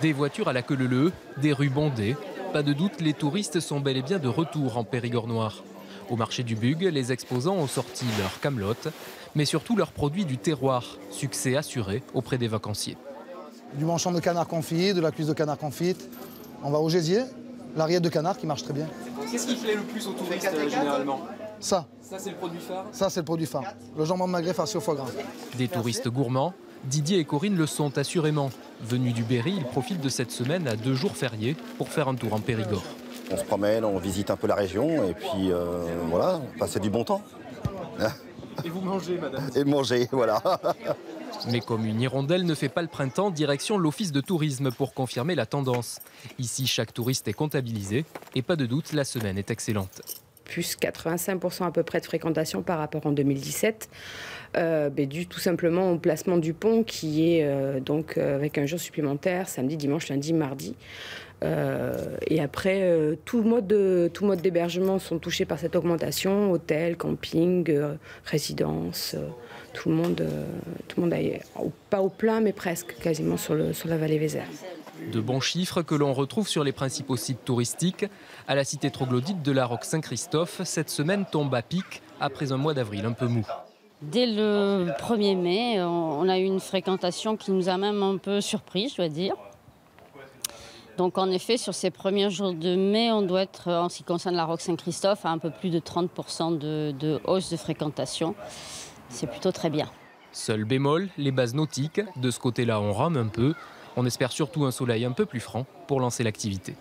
Des voitures à la queue leu-leu, des rues bondées. Pas de doute, les touristes sont bel et bien de retour en Périgord noir. Au marché du Bug, les exposants ont sorti leur camelote, mais surtout leurs produits du terroir, succès assuré auprès des vacanciers. Du manchon de canard confit, de la cuisse de canard confite. On va au gésier, la rillette de canard qui marche très bien. Qu'est-ce qui plaît le plus aux touristes généralement? Ça C'est le produit phare? Ça, c'est le produit phare. Le jambon de magret farci au foie gras. Des touristes gourmands, Didier et Corinne le sont assurément. Venus du Berry, ils profitent de cette semaine à 2 jours fériés pour faire un tour en Périgord. On se promène, on visite un peu la région et puis voilà, passer du bon temps. Et vous mangez, madame? Et manger, voilà. Mais comme une hirondelle ne fait pas le printemps, direction l'office de tourisme pour confirmer la tendance. Ici, chaque touriste est comptabilisé et pas de doute, la semaine est excellente. Plus 85% à peu près de fréquentation par rapport en 2017, dû tout simplement au placement du pont qui est donc avec un jour supplémentaire, samedi, dimanche, lundi, mardi. Et après, tout mode d'hébergement sont touchés par cette augmentation, hôtel, camping, résidence, tout le monde est pas au plein mais presque, quasiment sur la vallée Vézère. De bons chiffres que l'on retrouve sur les principaux sites touristiques. À la cité troglodyte de la Roque-Saint-Christophe, cette semaine tombe à pic après un mois d'avril un peu mou. Dès le 1er mai, on a eu une fréquentation qui nous a même un peu surpris, je dois dire. Donc en effet, sur ces premiers jours de mai, on doit être, en ce qui concerne la Roque-Saint-Christophe, à un peu plus de 30% de hausse de fréquentation. C'est plutôt très bien. Seul bémol, les bases nautiques. De ce côté-là, on rame un peu. On espère surtout un soleil un peu plus franc pour lancer l'activité.